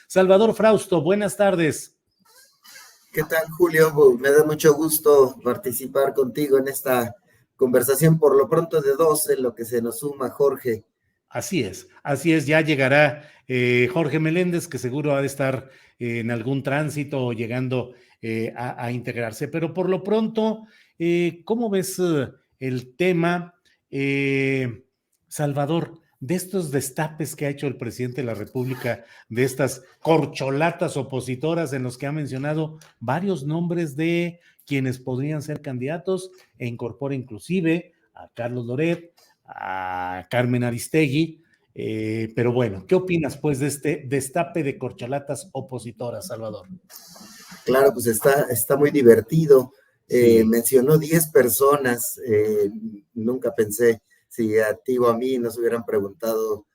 Salvador Frausto, buenas tardes. ¿Qué tal, Julio? Me da mucho gusto participar contigo en esta conversación, por lo pronto de dos, en lo que se nos suma Jorge. Así es, ya llegará Jorge Meléndez, que seguro ha de estar en algún tránsito o llegando a integrarse. Pero por lo pronto, ¿cómo ves el tema, Salvador, de estos destapes que ha hecho el presidente de la República, de estas corcholatas opositoras en los que ha mencionado varios nombres de quienes podrían ser candidatos e incorpora inclusive a Carlos Loret, a Carmen Aristegui, pero bueno, ¿qué opinas pues de este destape de corcholatas opositoras, Salvador? Claro, pues está muy divertido. Sí. Mencionó 10 personas, nunca pensé, si a ti o a mí nos hubieran preguntado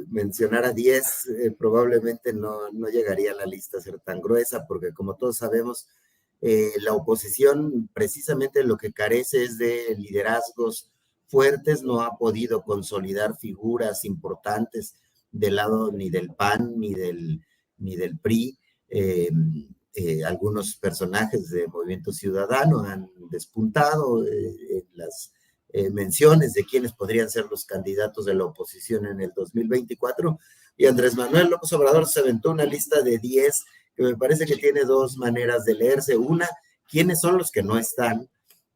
mencionar a 10, probablemente no llegaría a la lista a ser tan gruesa, porque como todos sabemos, la oposición precisamente lo que carece es de liderazgos fuertes, no ha podido consolidar figuras importantes del lado ni del PAN ni del PRI. Algunos personajes de Movimiento Ciudadano han despuntado en las menciones de quiénes podrían ser los candidatos de la oposición en el 2024, y Andrés Manuel López Obrador se aventó una lista de 10 que me parece que tiene dos maneras de leerse. Una, quiénes son los que no están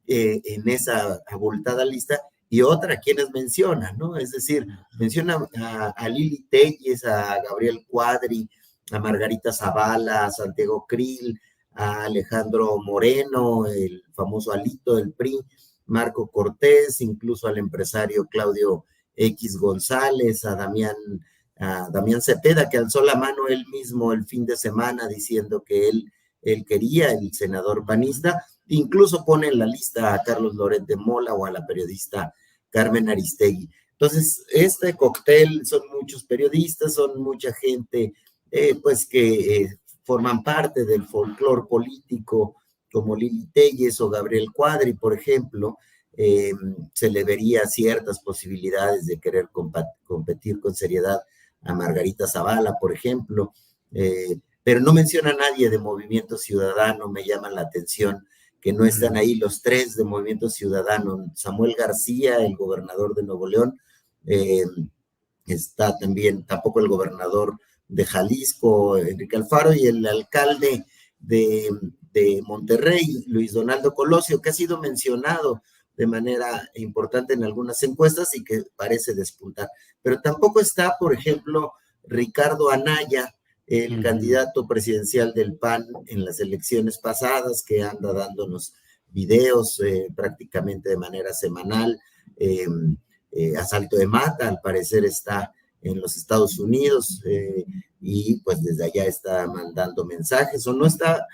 en esa abultada lista, y otra, quienes mencionan, ¿no? Es decir, menciona a Lili Telles, a Gabriel Cuadri, a Margarita Zavala, a Santiago Krill, a Alejandro Moreno, el famoso Alito del PRI, Marco Cortés, incluso al empresario Claudio X González, a Damián Cepeda, que alzó la mano él mismo el fin de semana diciendo que él quería, el senador panista. Incluso pone en la lista a Carlos Loret de Mola o a la periodista Carmen Aristegui. Entonces, este cóctel son muchos periodistas, son mucha gente pues que forman parte del folclore político, como Lili Telles o Gabriel Cuadri, por ejemplo. Se le vería ciertas posibilidades de querer competir con seriedad a Margarita Zavala, por ejemplo, pero no menciona a nadie de Movimiento Ciudadano. Me llama la atención que no están ahí los tres de Movimiento Ciudadano. Samuel García, el gobernador de Nuevo León, está también, tampoco el gobernador de Jalisco, Enrique Alfaro, y el alcalde de Monterrey, Luis Donaldo Colosio, que ha sido mencionado de manera importante en algunas encuestas y que parece despuntar. Pero tampoco está, por ejemplo, Ricardo Anaya, el candidato presidencial del PAN en las elecciones pasadas, que anda dándonos videos prácticamente de manera semanal. A salto de mata, al parecer está en los Estados Unidos y pues desde allá está mandando mensajes. O no está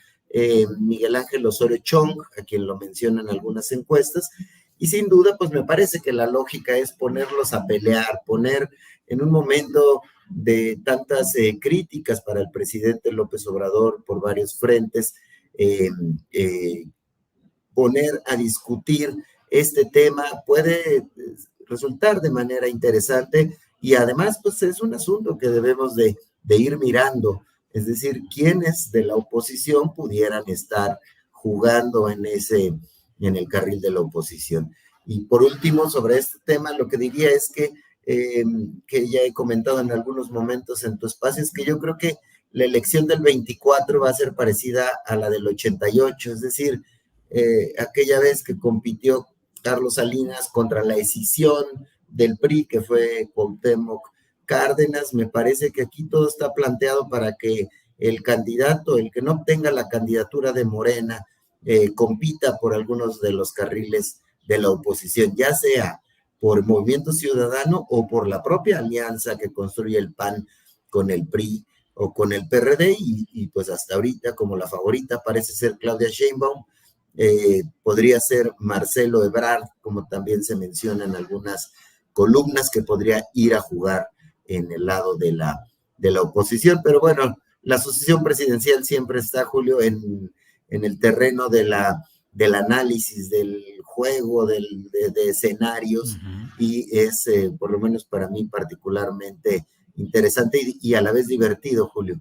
Miguel Ángel Osorio Chong, a quien lo mencionan algunas encuestas, y sin duda pues me parece que la lógica es ponerlos a pelear, poner en un momento de tantas críticas para el presidente López Obrador por varios frentes, poner a discutir este tema puede resultar de manera interesante, y además pues es un asunto que debemos de ir mirando, es decir, quiénes de la oposición pudieran estar jugando en el carril de la oposición. Y por último, sobre este tema, lo que diría es que ya he comentado en algunos momentos en tu espacio, es que yo creo que la elección del 24 va a ser parecida a la del 88, es decir, aquella vez que compitió Carlos Salinas contra la escisión del PRI, que fue Cuauhtémoc Cárdenas. Me parece que aquí todo está planteado para que el candidato, el que no obtenga la candidatura de Morena, compita por algunos de los carriles de la oposición, ya sea por Movimiento Ciudadano o por la propia alianza que construye el PAN con el PRI o con el PRD, y pues hasta ahorita como la favorita parece ser Claudia Sheinbaum. Podría ser Marcelo Ebrard, como también se menciona en algunas columnas, que podría ir a jugar en el lado de la oposición. Pero bueno, la sucesión presidencial siempre está, Julio, en el terreno del análisis, del juego, de escenarios, y es, por lo menos para mí, particularmente interesante y a la vez divertido, Julio.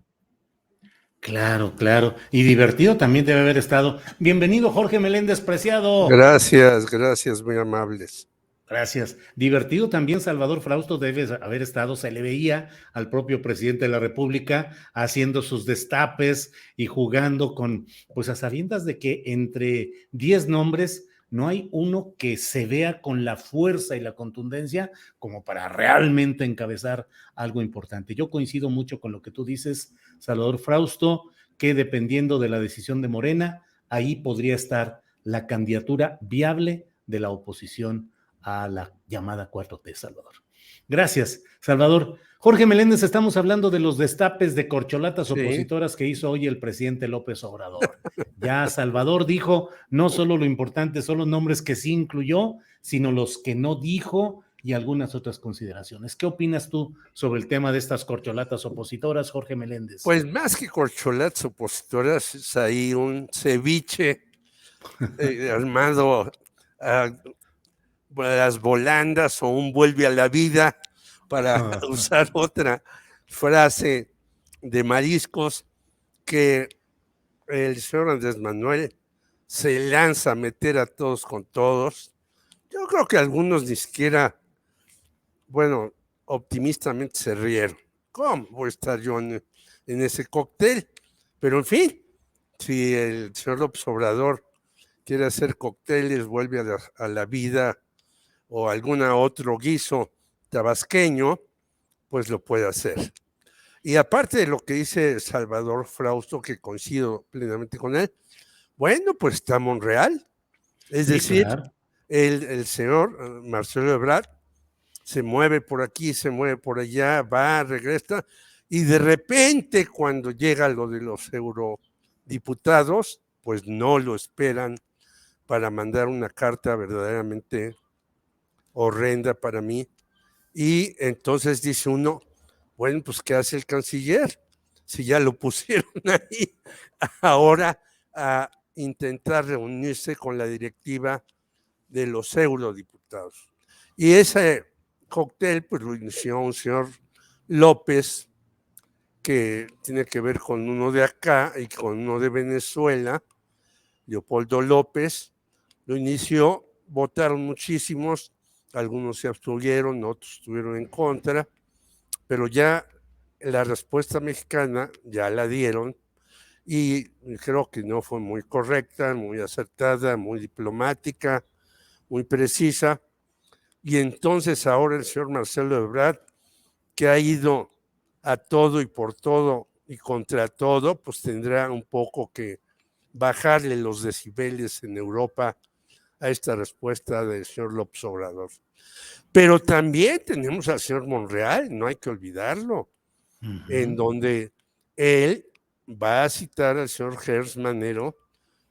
Claro, claro. Y divertido también debe haber estado. Bienvenido, Jorge Meléndez Preciado. Gracias, gracias, muy amables. Gracias. Divertido también Salvador Frausto debe haber estado, se le veía al propio presidente de la República haciendo sus destapes y jugando con, pues a sabiendas de que entre 10 nombres no hay uno que se vea con la fuerza y la contundencia como para realmente encabezar algo importante. Yo coincido mucho con lo que tú dices, Salvador Frausto, que dependiendo de la decisión de Morena, ahí podría estar la candidatura viable de la oposición a la llamada 4T, Salvador. Gracias, Salvador. Jorge Meléndez, estamos hablando de los destapes de corcholatas Sí, opositoras que hizo hoy el presidente López Obrador. Ya Salvador dijo, no solo lo importante son los nombres que sí incluyó, sino los que no dijo y algunas otras consideraciones. ¿Qué opinas tú sobre el tema de estas corcholatas opositoras, Jorge Meléndez? pues más que corcholatas opositoras, es ahí un ceviche armado a las volandas o un vuelve a la vida, para usar otra frase de mariscos, que el señor Andrés Manuel se lanza a meter a todos con todos. Yo creo que algunos ni siquiera, bueno, optimistamente se rieron. ¿Cómo voy a estar yo en ese cóctel? Pero en fin, si el señor López Obrador quiere hacer cócteles, vuelve a la vida o algún otro guiso tabasqueño, pues lo puede hacer. Y aparte de lo que dice Salvador Frausto, que coincido plenamente con él, bueno, pues está Monreal. Es Sí, decir, claro. el señor Marcelo Ebrard se mueve por aquí, se mueve por allá, va, regresa, y de repente cuando llega lo de los eurodiputados, pues no lo esperan para mandar una carta verdaderamente horrenda para mí. Y entonces dice uno, bueno, pues ¿qué hace el canciller? Si ya lo pusieron ahí ahora a intentar reunirse con la directiva de los eurodiputados. Y ese cóctel pues lo inició un señor López, que tiene que ver con uno de acá y con uno de Venezuela, Leopoldo López. Lo inició, votaron muchísimos, algunos se abstuvieron, otros estuvieron en contra, pero ya la respuesta mexicana ya la dieron y creo que no fue muy correcta, muy acertada, muy diplomática, muy precisa. Y entonces ahora el señor Marcelo Ebrard, que ha ido a todo y por todo y contra todo, pues tendrá un poco que bajarle los decibeles en Europa a esta respuesta del señor López Obrador. Pero también tenemos al señor Monreal, no hay que olvidarlo, en donde él va a citar al señor Gers Manero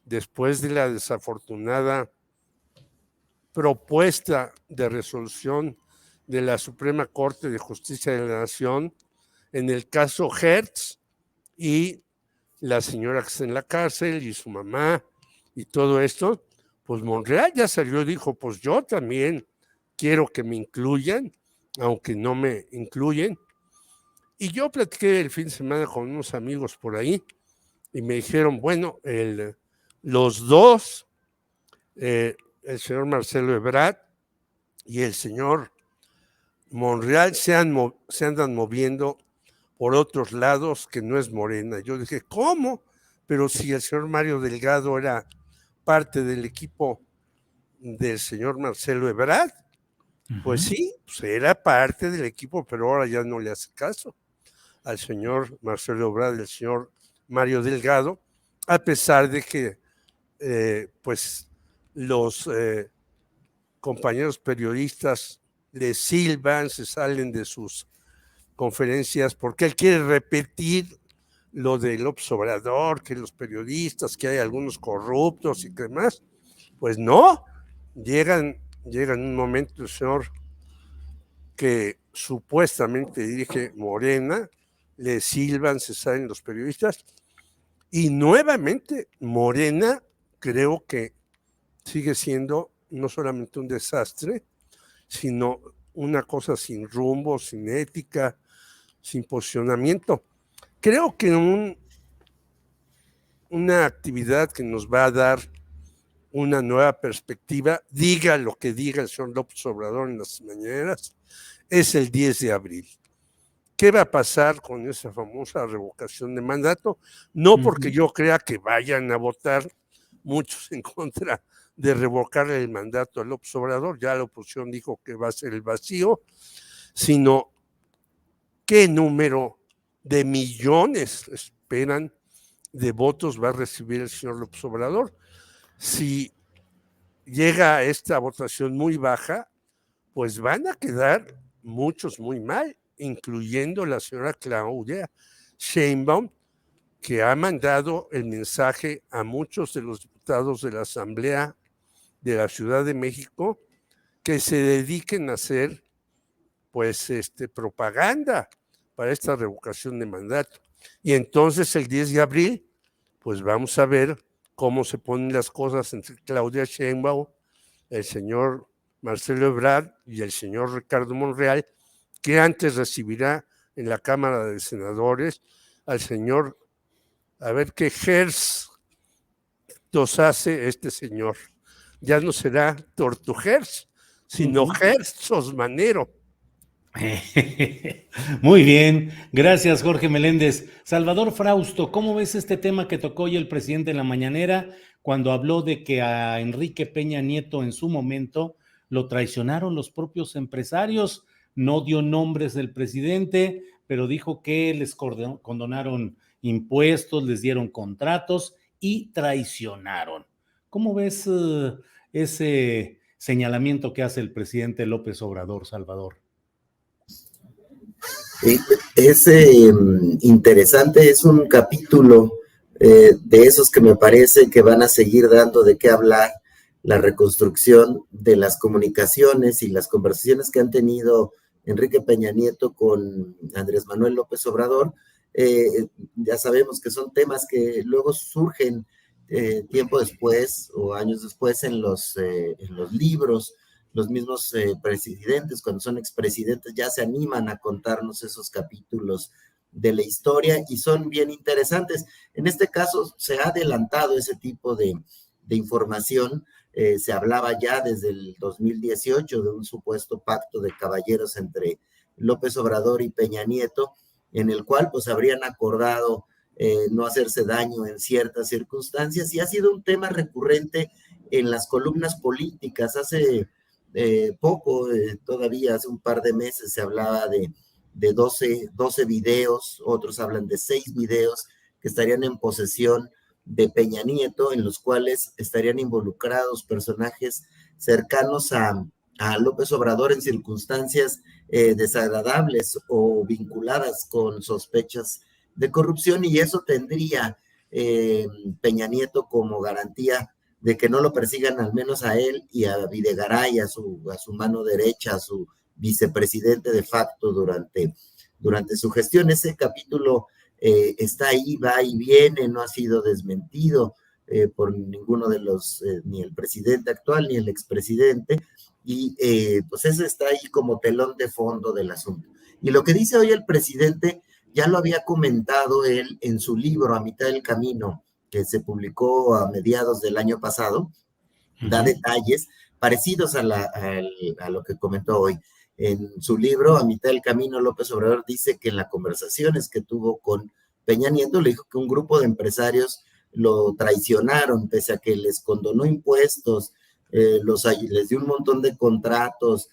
después de la desafortunada propuesta de resolución de la Suprema Corte de Justicia de la Nación en el caso Hertz y la señora que está en la cárcel y su mamá y todo esto. Pues Monreal ya salió y dijo, pues yo también quiero que me incluyan, aunque no me incluyen. Y yo platiqué el fin de semana con unos amigos por ahí y me dijeron, bueno, los dos, el señor Marcelo Ebrard y el señor Monreal se andan moviendo por otros lados que no es Morena. Yo dije, ¿cómo? Pero si el señor Mario Delgado era parte del equipo del señor Marcelo Ebrard, pues sí, pues era parte del equipo, pero ahora ya no le hace caso al señor Marcelo Ebrard y al señor Mario Delgado, a pesar de que pues los compañeros periodistas le silban, se salen de sus conferencias, porque él quiere repetir lo del López Obrador, que los periodistas, que hay algunos corruptos y demás. Pues no, llega en un momento el señor que supuestamente dirige Morena, le silban, se salen los periodistas, y nuevamente Morena creo que sigue siendo no solamente un desastre, sino una cosa sin rumbo, sin ética, sin posicionamiento. Creo que un una actividad que nos va a dar una nueva perspectiva, diga lo que diga el señor López Obrador en las mañaneras, es el 10 de abril. ¿Qué va a pasar con esa famosa revocación de mandato? No porque yo crea que vayan a votar muchos en contra de revocar el mandato a López Obrador, ya la oposición dijo que va a ser el vacío, sino qué número de millones esperan de votos va a recibir el señor López Obrador. Si llega a esta votación muy baja, pues van a quedar muchos muy mal, incluyendo la señora Claudia Sheinbaum, que ha mandado el mensaje a muchos de los diputados de la Asamblea de la Ciudad de México que se dediquen a hacer pues propaganda para esta revocación de mandato. Y entonces el 10 de abril, pues vamos a ver cómo se ponen las cosas entre Claudia Sheinbaum, el señor Marcelo Ebrard y el señor Ricardo Monreal, que antes recibirá en la Cámara de Senadores al señor, a ver qué Hertz nos hace este señor. Ya no será Tortugers, sino Hertz Osmanero. Muy bien, gracias Jorge Meléndez. Salvador Frausto, ¿cómo ves este tema que tocó hoy el presidente en la mañanera cuando habló de que a Enrique Peña Nieto en su momento lo traicionaron los propios empresarios? No dio nombres del presidente, pero dijo que les condonaron impuestos, les dieron contratos y traicionaron. ¿Cómo ves ese señalamiento que hace el presidente López Obrador, Salvador? Es interesante, es un capítulo de esos que me parece que van a seguir dando de qué hablar, la reconstrucción de las comunicaciones y las conversaciones que han tenido Enrique Peña Nieto con Andrés Manuel López Obrador. Ya sabemos que son temas que luego surgen tiempo después o años después en los libros. Los mismos presidentes, cuando son expresidentes, ya se animan a contarnos esos capítulos de la historia y son bien interesantes. En este caso se ha adelantado ese tipo de información. Se hablaba ya desde el 2018 de un supuesto pacto de caballeros entre López Obrador y Peña Nieto, en el cual pues habrían acordado no hacerse daño en ciertas circunstancias, y ha sido un tema recurrente en las columnas políticas. Hace todavía hace un par de meses se hablaba de 12 videos, otros hablan de 6 videos que estarían en posesión de Peña Nieto, en los cuales estarían involucrados personajes cercanos a López Obrador en circunstancias desagradables o vinculadas con sospechas de corrupción, y eso tendría Peña Nieto como garantía de que no lo persigan al menos a él y a Videgaray, a su mano derecha, a su vicepresidente de facto durante su gestión. Ese capítulo está ahí, va y viene, no ha sido desmentido por ninguno de los, ni el presidente actual ni el expresidente, y pues ese está ahí como telón de fondo del asunto. Y lo que dice hoy el presidente ya lo había comentado él en su libro A Mitad del Camino, que se publicó a mediados del año pasado. Da detalles parecidos a lo que comentó hoy. En su libro, A Mitad del Camino, López Obrador dice que en las conversaciones que tuvo con Peña Nieto, le dijo que un grupo de empresarios lo traicionaron, pese a que les condonó impuestos, les dio un montón de contratos,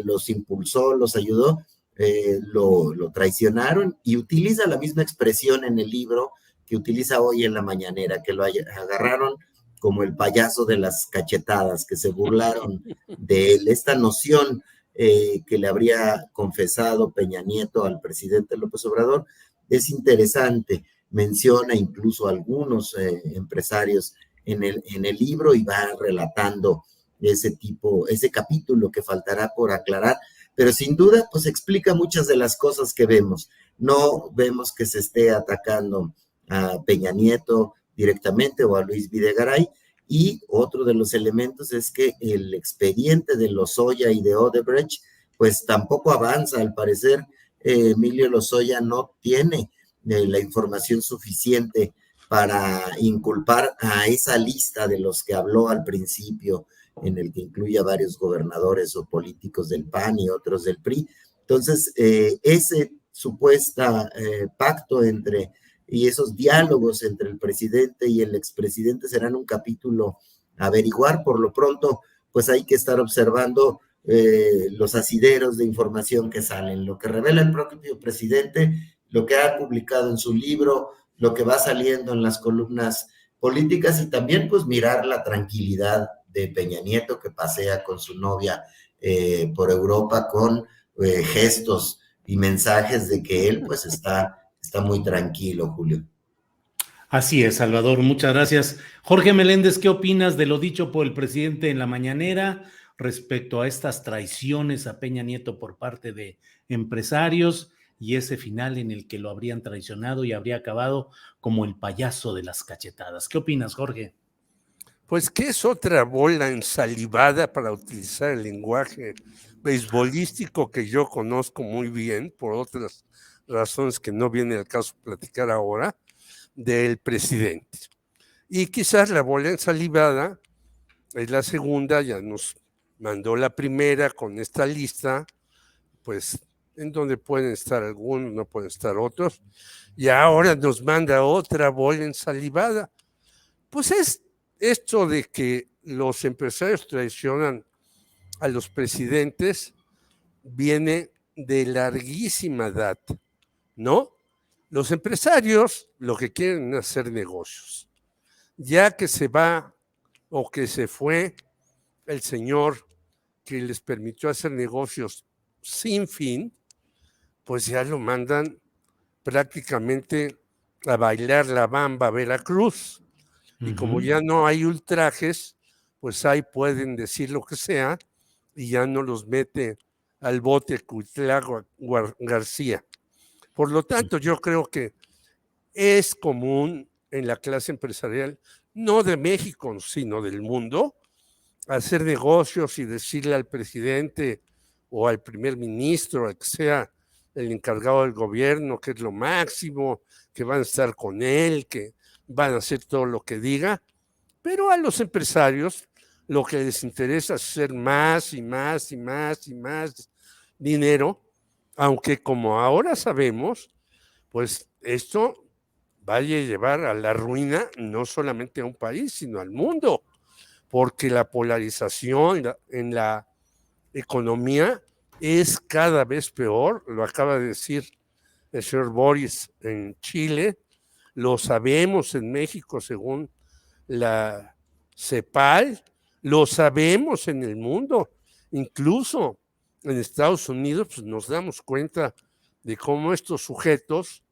los impulsó, los ayudó, lo traicionaron, y utiliza la misma expresión en el libro que utiliza hoy en la mañanera, que lo agarraron como el payaso de las cachetadas, que se burlaron de él. Esta noción que le habría confesado Peña Nieto al presidente López Obrador es interesante. Menciona incluso a algunos empresarios en el libro y va relatando ese capítulo que faltará por aclarar, pero sin duda pues explica muchas de las cosas que vemos. No vemos que se esté atacando a Peña Nieto directamente o a Luis Videgaray, y otro de los elementos es que el expediente de Lozoya y de Odebrecht pues tampoco avanza. Al parecer Emilio Lozoya no tiene la información suficiente para inculpar a esa lista de los que habló al principio, en el que incluye a varios gobernadores o políticos del PAN y otros del PRI. Entonces, ese supuesto pacto y esos diálogos entre el presidente y el expresidente serán un capítulo a averiguar. Por lo pronto, pues hay que estar observando los asideros de información que salen, lo que revela el propio presidente, lo que ha publicado en su libro, lo que va saliendo en las columnas políticas, y también pues mirar la tranquilidad de Peña Nieto, que pasea con su novia por Europa con gestos y mensajes de que él pues está muy tranquilo, Julio. Así es, Salvador, muchas gracias. Jorge Meléndez, ¿qué opinas de lo dicho por el presidente en la mañanera respecto a estas traiciones a Peña Nieto por parte de empresarios y ese final en el que lo habrían traicionado y habría acabado como el payaso de las cachetadas? ¿Qué opinas, Jorge? Pues que es otra bola ensalivada, para utilizar el lenguaje beisbolístico que yo conozco muy bien, por otras razones que no viene al caso platicar ahora, del presidente. Y quizás la bola ensalivada es la segunda, ya nos mandó la primera con esta lista, pues en donde pueden estar algunos, no pueden estar otros, y ahora nos manda otra bola ensalivada. Pues es esto de que los empresarios traicionan a los presidentes viene de larguísima data, ¿no? Los empresarios lo que quieren es hacer negocios. Ya que se va o que se fue el señor que les permitió hacer negocios sin fin, pues ya lo mandan prácticamente a bailar la bamba a Veracruz. Y como ya no hay ultrajes, pues ahí pueden decir lo que sea y ya no los mete al bote Cuitlago García. Por lo tanto, yo creo que es común en la clase empresarial, no de México, sino del mundo, hacer negocios y decirle al presidente o al primer ministro, al que sea el encargado del gobierno, que es lo máximo, que van a estar con él, que van a hacer todo lo que diga. Pero a los empresarios lo que les interesa es hacer más y más y más y más dinero, aunque como ahora sabemos, pues esto vaya a llevar a la ruina no solamente a un país, sino al mundo, porque la polarización en la economía es cada vez peor, lo acaba de decir el señor Boris en Chile, lo sabemos en México según la CEPAL, lo sabemos en el mundo, incluso en Estados Unidos, pues nos damos cuenta de cómo estos sujetos,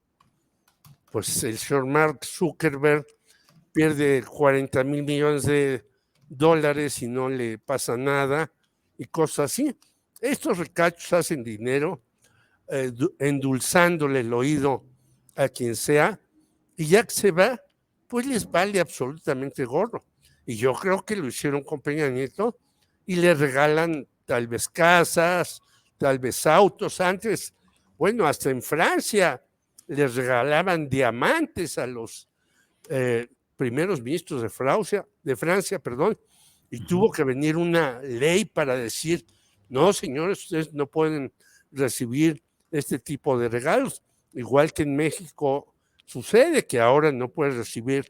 pues el señor Mark Zuckerberg pierde 40 mil millones de dólares y no le pasa nada y cosas así. Estos recachos hacen dinero endulzándole el oído a quien sea y ya que se va, pues les vale absolutamente gorro. Y yo creo que lo hicieron con Peña Nieto y le regalan tal vez casas, tal vez autos. Antes, bueno, hasta en Francia les regalaban diamantes a los primeros ministros de Francia, perdón, y tuvo que venir una ley para decir, no, señores, ustedes no pueden recibir este tipo de regalos, igual que en México sucede que ahora no puedes recibir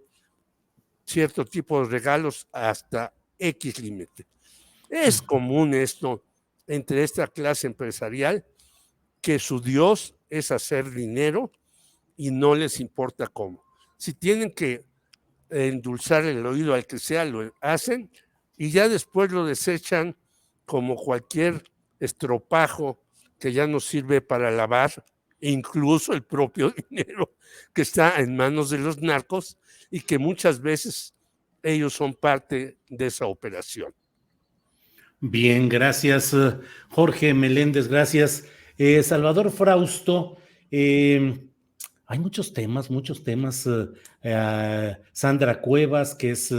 cierto tipo de regalos hasta X límite. Es común esto entre esta clase empresarial, que su Dios es hacer dinero y no les importa cómo. Si tienen que endulzar el oído al que sea, lo hacen y ya después lo desechan como cualquier estropajo que ya no sirve para lavar, incluso el propio dinero que está en manos de los narcos y que muchas veces ellos son parte de esa operación. Bien, gracias, Jorge Meléndez, gracias. Salvador Frausto, hay muchos temas. Sandra Cuevas, que es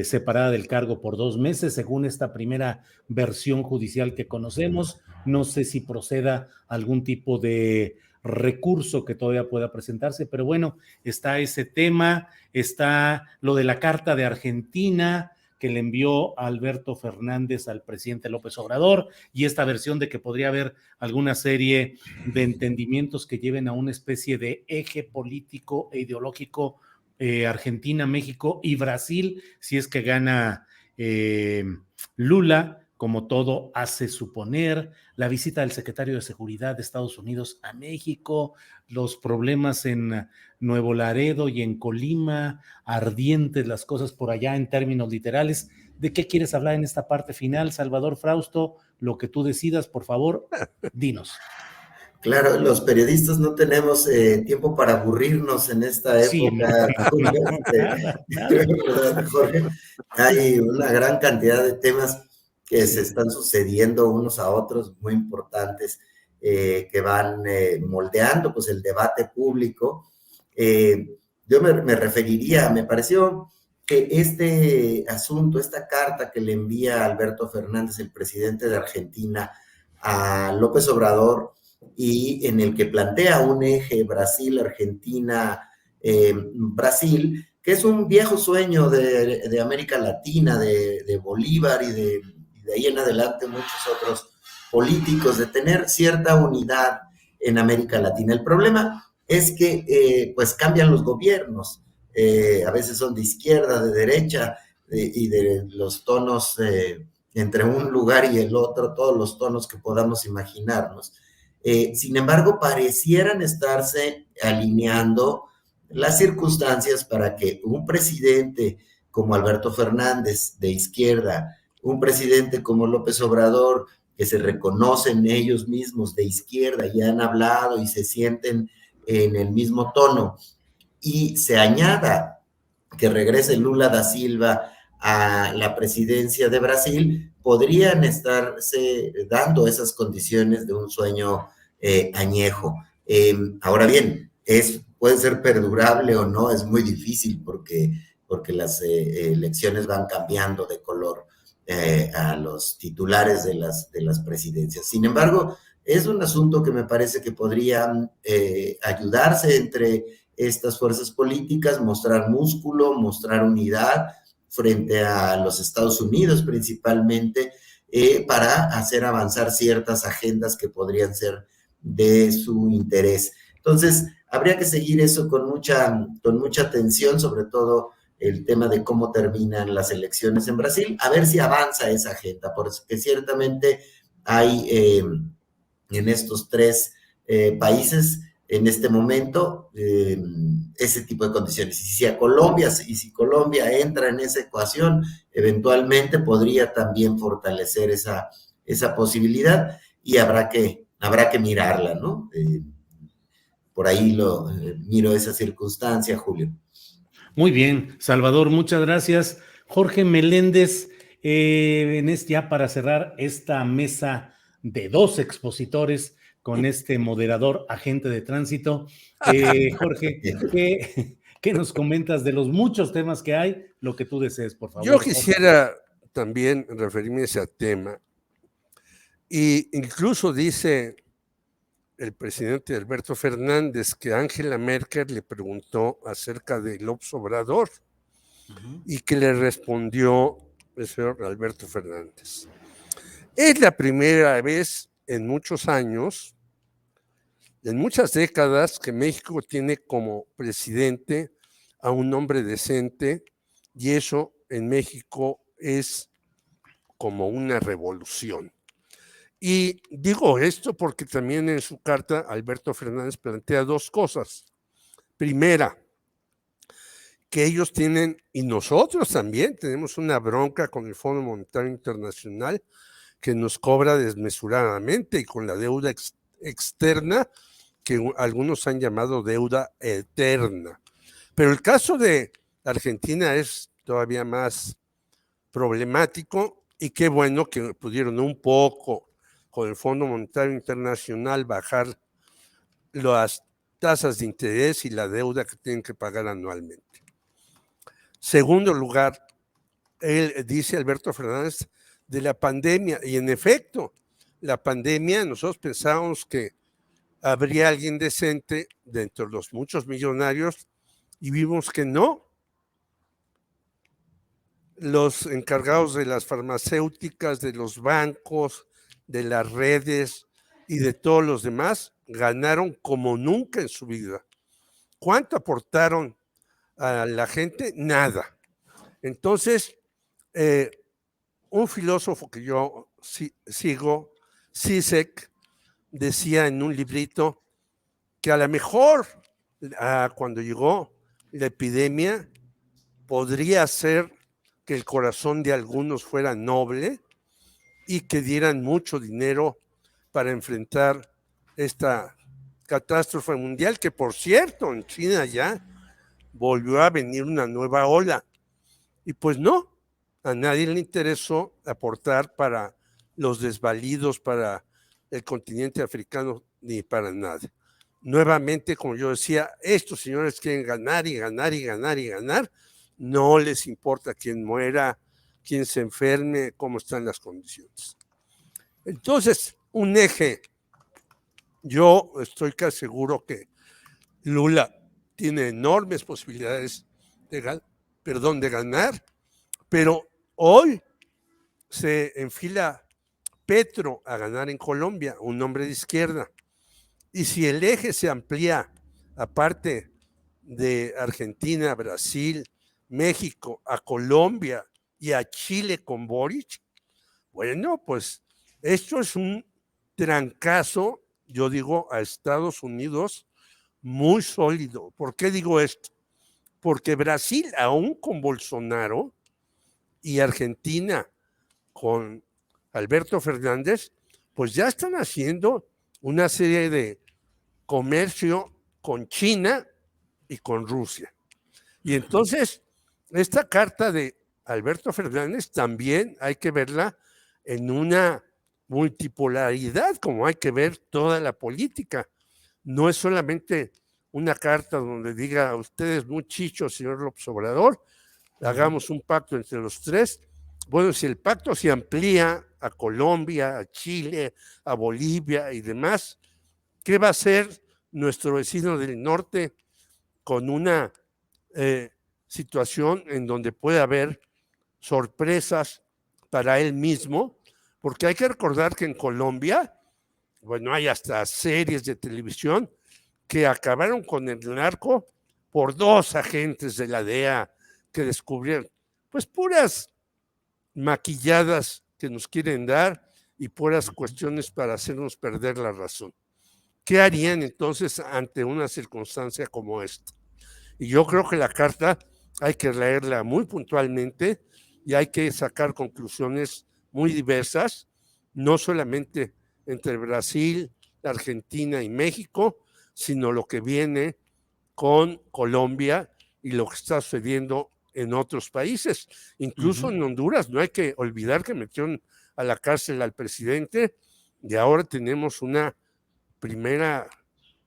separada del cargo por 2 meses, según esta primera versión judicial que conocemos. No sé si proceda algún tipo de recurso que todavía pueda presentarse, pero bueno, está ese tema, está lo de la carta de Argentina que le envió Alberto Fernández al presidente López Obrador, y esta versión de que podría haber alguna serie de entendimientos que lleven a una especie de eje político e ideológico, Argentina, México y Brasil, si es que gana Lula, como todo hace suponer, la visita del secretario de Seguridad de Estados Unidos a México, los problemas en Nuevo Laredo y en Colima, ardientes las cosas por allá en términos literales. ¿De qué quieres hablar en esta parte final, Salvador Frausto? Lo que tú decidas, por favor, dinos. Claro, los periodistas no tenemos tiempo para aburrirnos en esta Sí, época, ¿verdad, Jorge? Hay una gran cantidad de temas que se están sucediendo unos a otros, muy importantes, que van moldeando pues, el debate público. Yo me referiría, me pareció que este asunto, esta carta que le envía Alberto Fernández, el presidente de Argentina, a López Obrador, y en el que plantea un eje Brasil-Argentina, Brasil, que es un viejo sueño de América Latina, de Bolívar y de ahí en adelante muchos otros políticos, de tener cierta unidad en América Latina. El problema es que pues cambian los gobiernos, a veces son de izquierda, de derecha, y de los tonos entre un lugar y el otro, todos los tonos que podamos imaginarnos. Sin embargo, parecieran estarse alineando las circunstancias para que un presidente como Alberto Fernández, de izquierda, un presidente como López Obrador, que se reconocen ellos mismos de izquierda y han hablado y se sienten en el mismo tono, y se añada que regrese Lula da Silva a la presidencia de Brasil, podrían estarse dando esas condiciones de un sueño añejo. Ahora bien, puede ser perdurable o no, es muy difícil porque las elecciones van cambiando de color a los titulares de las presidencias. Sin embargo, es un asunto que me parece que podrían ayudarse entre estas fuerzas políticas, mostrar músculo, mostrar unidad frente a los Estados Unidos principalmente, para hacer avanzar ciertas agendas que podrían ser de su interés. Entonces, habría que seguir eso con mucha atención, sobre todo el tema de cómo terminan las elecciones en Brasil, a ver si avanza esa agenda, porque ciertamente hay en estos tres países en este momento ese tipo de condiciones. Y si Colombia entra en esa ecuación, eventualmente podría también fortalecer esa posibilidad, y habrá que mirarla, ¿no? Por ahí miro esa circunstancia, Julio. Muy bien, Salvador, muchas gracias. Jorge Meléndez, ya para cerrar esta mesa de dos expositores con este moderador agente de tránsito, Jorge, ¿qué nos comentas de los muchos temas que hay? Lo que tú desees, por favor. Yo quisiera también referirme a ese tema, y incluso dice el presidente Alberto Fernández que Angela Merkel le preguntó acerca de López Obrador y que le respondió el señor Alberto Fernández. Es la primera vez en muchos años, en muchas décadas, que México tiene como presidente a un hombre decente, y eso en México es como una revolución. Y digo esto porque también en su carta Alberto Fernández plantea dos cosas. Primera, que ellos tienen, y nosotros también tenemos una bronca con el Fondo Monetario Internacional, que nos cobra desmesuradamente, y con la deuda externa, que algunos han llamado deuda eterna. Pero el caso de Argentina es todavía más problemático, y qué bueno que pudieron un poco con el Fondo Monetario Internacional bajar las tasas de interés y la deuda que tienen que pagar anualmente. Segundo lugar, él dice, Alberto Fernández, de la pandemia, y en efecto, la pandemia, nosotros pensábamos que habría alguien decente dentro de los muchos millonarios, y vimos que no. Los encargados de las farmacéuticas, de los bancos, de las redes y de todos los demás ganaron como nunca en su vida. ¿Cuánto aportaron a la gente? Nada. Entonces, un filósofo que yo sigo, Zizek, decía en un librito que a lo mejor cuando llegó la epidemia podría ser que el corazón de algunos fuera noble y que dieran mucho dinero para enfrentar esta catástrofe mundial, que por cierto en China ya volvió a venir una nueva ola. Y pues no, a nadie le interesó aportar para los desvalidos, para el continente africano, ni para nada. Nuevamente, como yo decía, estos señores quieren ganar y ganar y ganar y ganar. No les importa quién muera, quién se enferme, cómo están las condiciones. Entonces, un eje, yo estoy casi seguro que Lula tiene enormes posibilidades de ganar, pero hoy se enfila Petro a ganar en Colombia, un hombre de izquierda. Y si el eje se amplía, aparte de Argentina, Brasil, México, a Colombia y a Chile con Boric, bueno, pues esto es un trancazo, yo digo, a Estados Unidos muy sólido. ¿Por qué digo esto? Porque Brasil, aún con Bolsonaro, y Argentina con Alberto Fernández, pues ya están haciendo una serie de comercio con China y con Rusia. Y entonces, esta carta de Alberto Fernández también hay que verla en una multipolaridad, como hay que ver toda la política. No es solamente una carta donde diga a ustedes muy chichos, señor López Obrador, hagamos un pacto entre los tres. Bueno, si el pacto se amplía a Colombia, a Chile, a Bolivia y demás, ¿qué va a hacer nuestro vecino del norte con una situación en donde puede haber sorpresas para él mismo? Porque hay que recordar que en Colombia, bueno, hay hasta series de televisión que acabaron con el narco por 2 agentes de la DEA que descubrieron, pues puras maquilladas que nos quieren dar y puras cuestiones para hacernos perder la razón. ¿Qué harían entonces ante una circunstancia como esta? Y yo creo que la carta hay que leerla muy puntualmente y hay que sacar conclusiones muy diversas, no solamente entre Brasil, Argentina y México, sino lo que viene con Colombia y lo que está sucediendo en otros países. Incluso en Honduras, no hay que olvidar que metieron a la cárcel al presidente y ahora tenemos una primera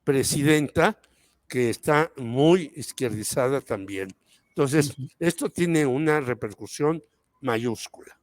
presidenta que está muy izquierdizada también. Entonces, esto tiene una repercusión mayúscula.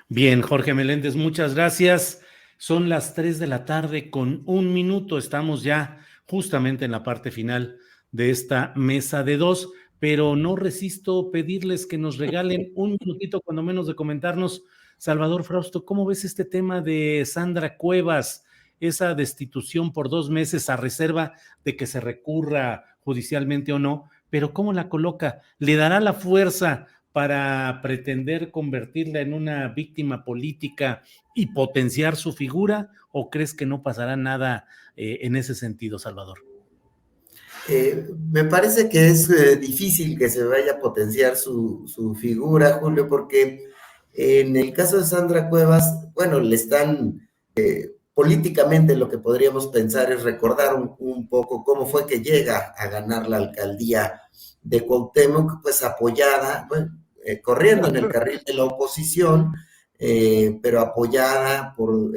Bien, Jorge Meléndez, muchas gracias. Son las 3 de la tarde con 1 minuto. Estamos ya justamente en la parte final de esta mesa de 2, pero no resisto pedirles que nos regalen un minutito, cuando menos, de comentarnos. Salvador Frausto, ¿cómo ves este tema de Sandra Cuevas? Esa destitución por 2 meses a reserva de que se recurra judicialmente o no, pero ¿cómo la coloca? ¿Le dará la fuerza para pretender convertirla en una víctima política y potenciar su figura, o crees que no pasará nada en ese sentido, Salvador? Me parece que es difícil que se vaya a potenciar su figura, Julio, porque en el caso de Sandra Cuevas, bueno, le están políticamente, lo que podríamos pensar es recordar un poco cómo fue que llega a ganar la alcaldía de Cuauhtémoc, pues apoyada, bueno, corriendo en el carril de la oposición, pero apoyada por,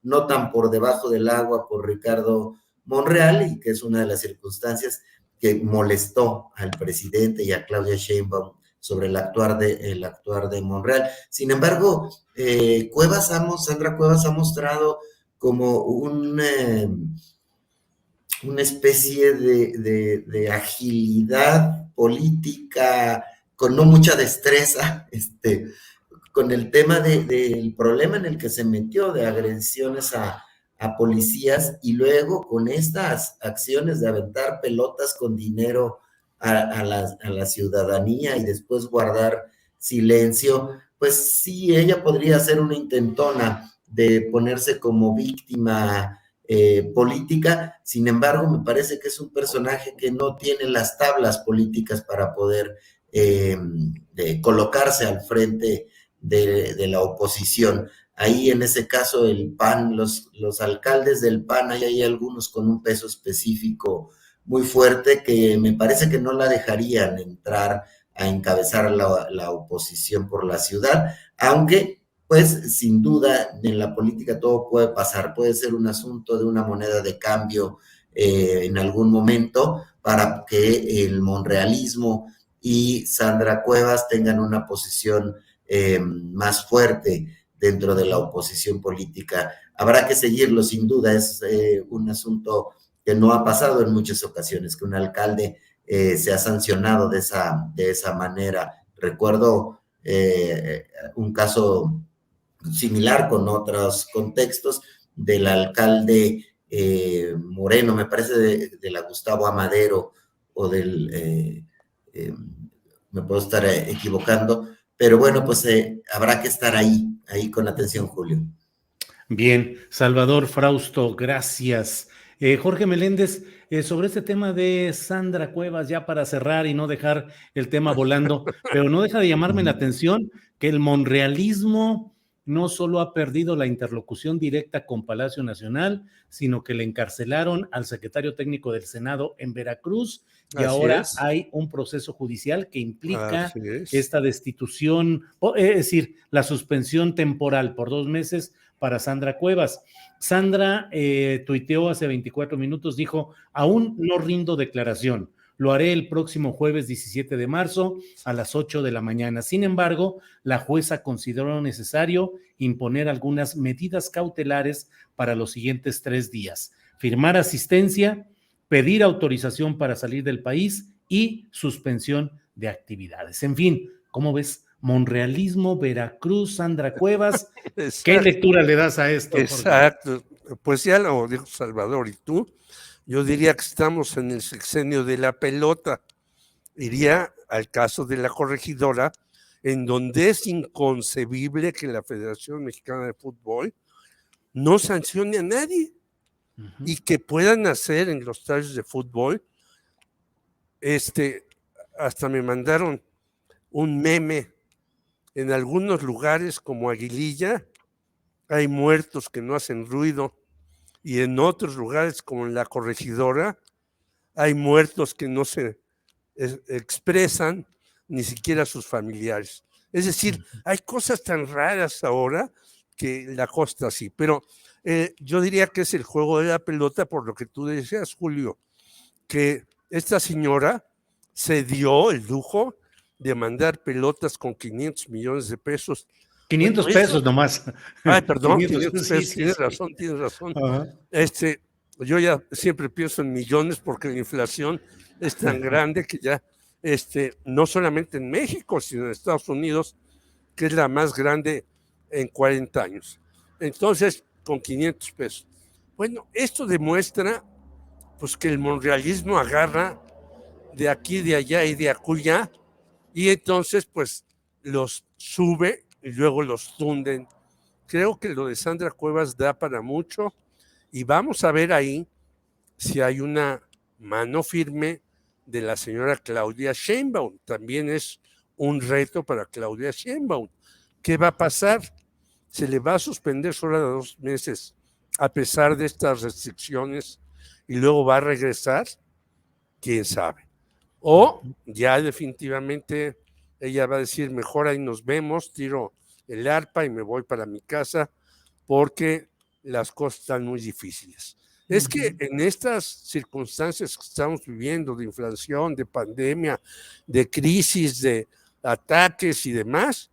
no tan por debajo del agua, por Ricardo Monreal, y que es una de las circunstancias que molestó al presidente y a Claudia Sheinbaum sobre el actuar de Monreal. Sin embargo, Sandra Cuevas ha mostrado como una especie de agilidad política con no mucha destreza, con el tema del problema en el que se metió de agresiones a policías y luego con estas acciones de aventar pelotas con dinero a la ciudadanía y después guardar silencio, pues sí, ella podría ser una intentona de ponerse como víctima política. Sin embargo, me parece que es un personaje que no tiene las tablas políticas para poder colocarse al frente de la oposición. Ahí en ese caso el PAN, los alcaldes del PAN, hay algunos con un peso específico muy fuerte que me parece que no la dejarían entrar a encabezar la oposición por la ciudad, aunque pues sin duda en la política todo puede pasar, puede ser un asunto de una moneda de cambio en algún momento para que el monrealismo y Sandra Cuevas tengan una posición más fuerte dentro de la oposición política. Habrá que seguirlo, sin duda, es un asunto que no ha pasado en muchas ocasiones, que un alcalde se ha sancionado de esa manera. Recuerdo un caso similar con otros contextos del alcalde Moreno, me parece de la Gustavo Amadero o del, me puedo estar equivocando, pero bueno, pues habrá que estar ahí con atención, Julio. Bien, Salvador Frausto, gracias. Jorge Meléndez, sobre este tema de Sandra Cuevas, ya para cerrar y no dejar el tema volando, pero no deja de llamarme la atención que el monrealismo no solo ha perdido la interlocución directa con Palacio Nacional, sino que le encarcelaron al secretario técnico del Senado en Veracruz y ahora hay un proceso judicial que implica esta destitución, es decir, la suspensión temporal por 2 meses para Sandra Cuevas. Sandra tuiteó hace 24 minutos, dijo, aún no rindo declaración, lo haré el próximo jueves 17 de marzo a las 8 de la mañana. Sin embargo, la jueza consideró necesario imponer algunas medidas cautelares para los siguientes 3 días. Firmar asistencia, pedir autorización para salir del país y suspensión de actividades. En fin, ¿cómo ves? Monrealismo, Veracruz, Sandra Cuevas. ¿Qué lectura le das a esto? Exacto. Pues ya lo dijo Salvador y tú. Yo diría que estamos en el sexenio de la pelota. Iría al caso de la corregidora, en donde es inconcebible que la Federación Mexicana de Fútbol no sancione a nadie y que puedan hacer en los estadios de fútbol. Hasta me mandaron un meme. En algunos lugares como Aguililla hay muertos que no hacen ruido y en otros lugares como en la corregidora hay muertos que no se expresan ni siquiera a sus familiares. Es decir, hay cosas tan raras ahora que la cosa está así, pero yo diría que es el juego de la pelota por lo que tú decías, Julio, que esta señora se dio el lujo de mandar pelotas con 500 millones de pesos. 500 pesos nomás. Ay, perdón, 500 pesos, sí, tienes razón. Yo ya siempre pienso en millones porque la inflación es tan grande que ya, no solamente en México, sino en Estados Unidos, que es la más grande en 40 años. Entonces, con 500 pesos. Bueno, esto demuestra pues que el monrealismo agarra de aquí, de allá y de acullá, y entonces pues los sube y luego los tunden. Creo que lo de Sandra Cuevas da para mucho y vamos a ver ahí si hay una mano firme de la señora Claudia Sheinbaum. También es un reto para Claudia Sheinbaum. ¿Qué va a pasar? ¿Se le va a suspender solo a 2 meses a pesar de estas restricciones y luego va a regresar? ¿Quién sabe? O ya definitivamente ella va a decir, mejor ahí nos vemos, tiro el arpa y me voy para mi casa porque las cosas están muy difíciles. Es que en estas circunstancias que estamos viviendo de inflación, de pandemia, de crisis, de ataques y demás,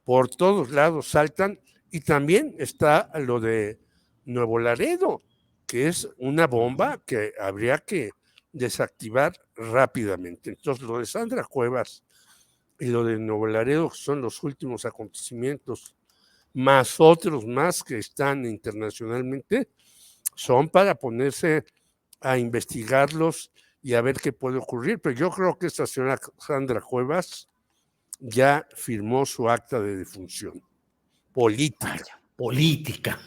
por todos lados saltan, y también está lo de Nuevo Laredo, que es una bomba que habría que desactivar rápidamente. Entonces, lo de Sandra Cuevas y lo de Nuevo Laredo, que son los últimos acontecimientos, más otros más que están internacionalmente, son para ponerse a investigarlos y a ver qué puede ocurrir. Pero yo creo que esta señora Sandra Cuevas ya firmó su acta de defunción política. Vaya, política.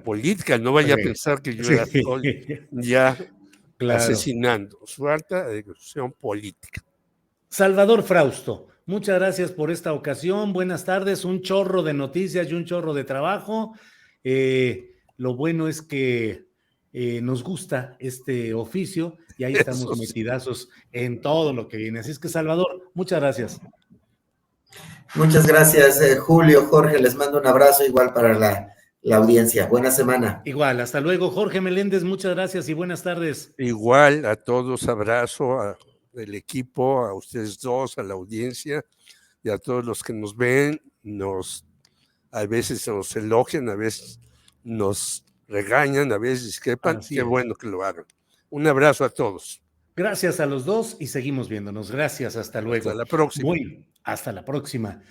Política. No vaya a Sí, pensar que yo sí. la estoy ya Claro. asesinando. Su acta de defunción política. Salvador Frausto, muchas gracias por esta ocasión. Buenas tardes, un chorro de noticias y un chorro de trabajo. Lo bueno es que nos gusta este oficio y ahí estamos Eso sí. metidazos en todo lo que viene. Así es que, Salvador, muchas gracias. Muchas gracias, Julio, Jorge, les mando un abrazo igual para la audiencia. Buena semana. Igual, hasta luego. Jorge Meléndez, muchas gracias y buenas tardes. Igual a todos, abrazo al equipo, a ustedes dos, a la audiencia y a todos los que nos ven. A veces nos elogian, a veces nos regañan, a veces discrepan. Así Qué es. bueno que lo hagan. Un abrazo a todos. Gracias a los dos y seguimos viéndonos. Gracias, hasta luego. Hasta la próxima. Hasta la próxima.